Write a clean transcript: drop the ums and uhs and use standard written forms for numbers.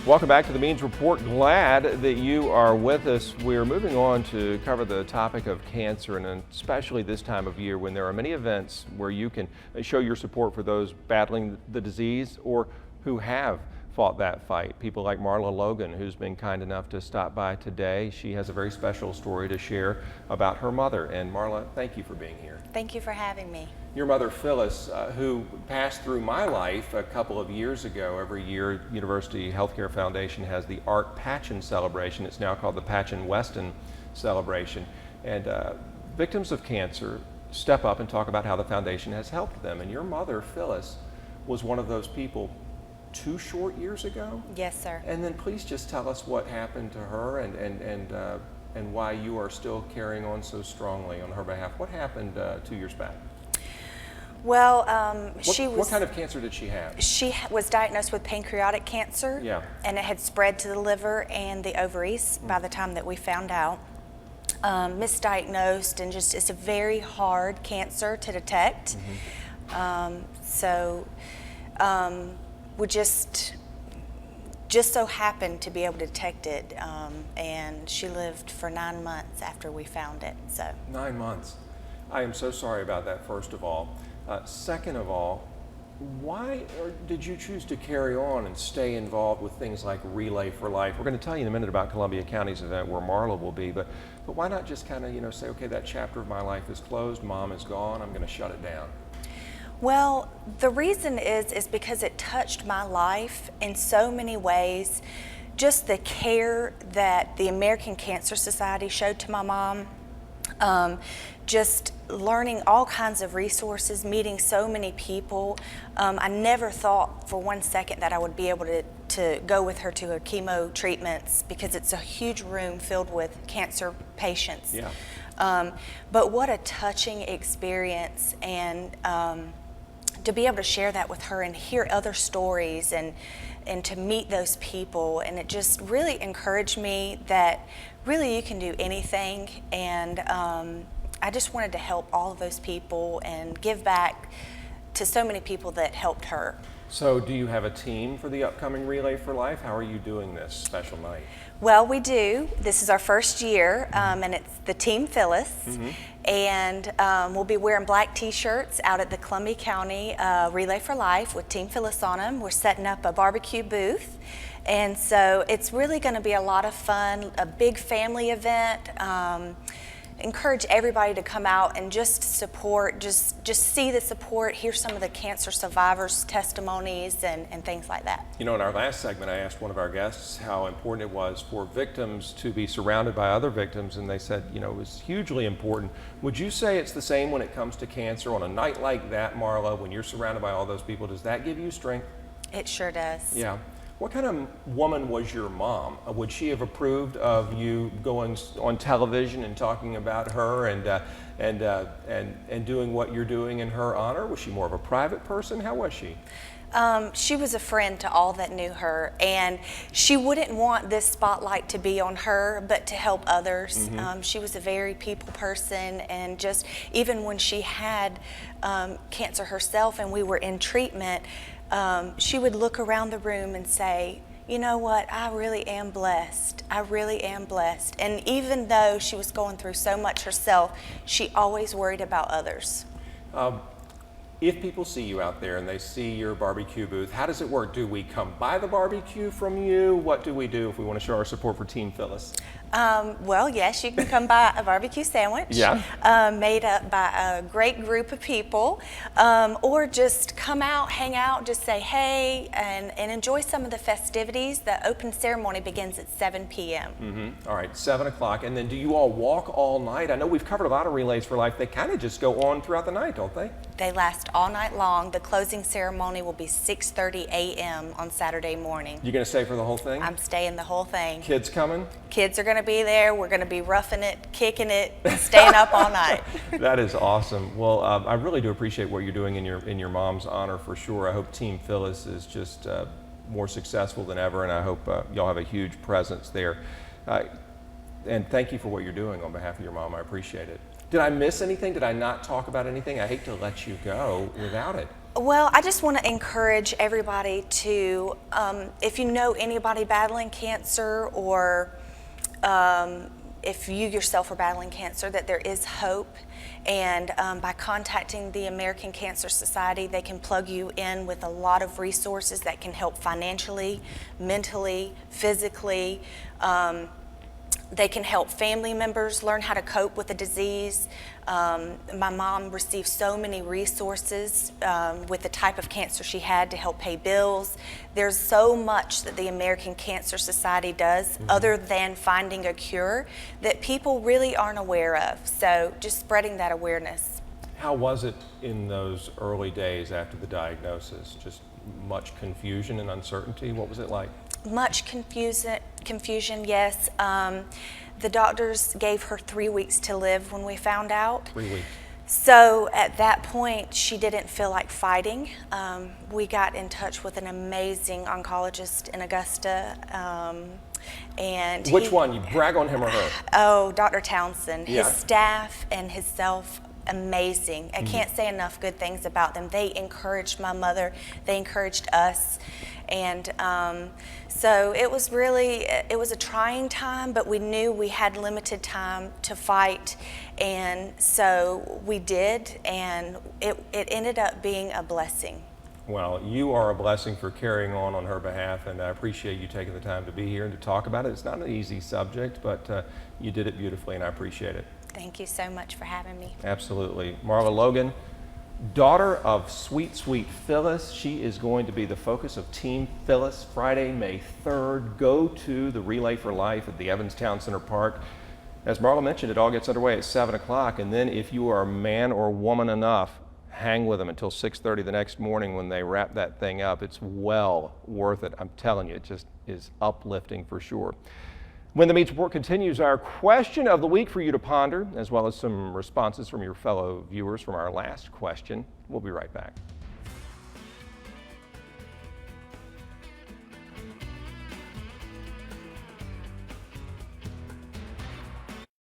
Welcome back to the Means Report. Glad that you are with us. We're moving on to cover the topic of cancer, and especially this time of year when there are many events where you can show your support for those battling the disease or who have fought that fight. People like Marla Logan, who's been kind enough to stop by today. She has a very special story to share about her mother. And Marla, thank you for being here. Thank you for having me. Your mother, Phyllis, who passed through my life a couple of years ago. Every year, University Healthcare Foundation has the Art Patchen Celebration. It's now called the Patchen Weston Celebration. And victims of cancer step up and talk about how the foundation has helped them. And your mother, Phyllis, was one of those people 2 short years ago? Yes, sir. And then please just tell us what happened to her and why you are still carrying on so strongly on her behalf. What happened 2 years back? Well, what kind of cancer did she have? She was diagnosed with pancreatic cancer. Yeah. And it had spread to the liver and the ovaries by the time that we found out. Misdiagnosed, and just it's a very hard cancer to detect. We just so happened to be able to detect it, and she lived for 9 months after we found it. So 9 months. I am so sorry about that, first of all. Second of all, why did you choose to carry on and stay involved with things like Relay for Life? We're going to tell you in a minute about Columbia County's event where Marla will be, but why not just kind of say, okay, that chapter of my life is closed, Mom is gone, I'm going to shut it down? Well, the reason is because it touched my life in so many ways. Just the care that the American Cancer Society showed to my mom, just learning all kinds of resources, meeting so many people. I never thought for 1 second that I would be able to go with her to her chemo treatments, because it's a huge room filled with cancer patients. Yeah. But what a touching experience, and to be able to share that with her and hear other stories and to meet those people. And it just really encouraged me that really you can do anything. And I just wanted to help all of those people and give back to so many people that helped her. So do you have a team for the upcoming Relay for Life? How are you doing this special night? Well, we do. This is our first year, and it's the Team Phyllis. And we'll be wearing black t-shirts out at the Columbia County Relay for Life with Team Phyllis on them. We're setting up a barbecue booth. And so it's really going to be a lot of fun, a big family event. Encourage everybody to come out and just support, just see the support, hear some of the cancer survivors' testimonies and things like that. You know, in our last segment, I asked one of our guests how important it was for victims to be surrounded by other victims, and they said, you know, it was hugely important. Would you say it's the same when it comes to cancer? On a night like that, Marla, when you're surrounded by all those people, does that give you strength? It sure does. Yeah. What kind of woman was your mom? Would she have approved of you going on television and talking about her and doing what you're doing in her honor? Was she more of a private person? How was she? She was a friend to all that knew her, and she wouldn't want this spotlight to be on her, but to help others. She was a very people person, and just even when she had cancer herself and we were in treatment, she would look around the room and say, you know what, I really am blessed. I really am blessed. And even though she was going through so much herself, she always worried about others. If people see you out there and they see your barbecue booth, how does it work? Do we come buy the barbecue from you? What do we do if we want to show our support for Team Phyllis? Well, yes, you can come buy a barbecue sandwich made up by a great group of people, or just come out, hang out, just say hey, and enjoy some of the festivities. The open ceremony begins at 7 p.m. All right, 7 o'clock. And then do you all walk all night? I know we've covered a lot of Relays for Life. They kind of just go on throughout the night, don't they? They last all night long. The closing ceremony will be 6:30 a.m. on Saturday morning. You going to stay for the whole thing? I'm staying the whole thing. Kids coming? Kids are going to be there. We're going to be roughing it, kicking it, staying up all night. That is awesome. Well, I really do appreciate what you're doing in your mom's honor, for sure. I hope Team Phyllis is just more successful than ever, and I hope y'all have a huge presence there. And thank you for what you're doing on behalf of your mom. I appreciate it. Did I miss anything? Did I not talk about anything? I hate to let you go without it. Well, I just want to encourage everybody to, if you know anybody battling cancer, or if you yourself are battling cancer, that there is hope. And by contacting the American Cancer Society, they can plug you in with a lot of resources that can help financially, mentally, physically. They can help family members learn how to cope with the disease. My mom received so many resources with the type of cancer she had to help pay bills. There's so much that the American Cancer Society does other than finding a cure that people really aren't aware of. So just spreading that awareness. How was it in those early days after the diagnosis? Just much confusion and uncertainty? What was it like? Much confusion, yes. The doctors gave her 3 weeks to live when we found out. 3 weeks. So at that point, she didn't feel like fighting. We got in touch with an amazing oncologist in Augusta. And Which one? You brag on him or her? Oh, Dr. Townsend. Yeah. His staff and himself, amazing. I can't say enough good things about them. They encouraged my mother. They encouraged us. And so it was a trying time, but we knew we had limited time to fight. And so we did, and it ended up being a blessing. Well, you are a blessing for carrying on her behalf, and I appreciate you taking the time to be here and to talk about it. It's not an easy subject, but you did it beautifully, and I appreciate it. Thank you so much for having me. Absolutely. Marla Logan, daughter of sweet, sweet Phyllis. She is going to be the focus of Team Phyllis Friday, May 3rd. Go to the Relay for Life at the Evans Town Center Park. As Marla mentioned, it all gets underway at 7 o'clock, and then if you are man or woman enough, hang with them until 6:30 the next morning when they wrap that thing up. It's well worth it. I'm telling you, it just is uplifting for sure. When the Meets Report continues, our question of the week for you to ponder, as well as some responses from your fellow viewers from our last question. We'll be right back.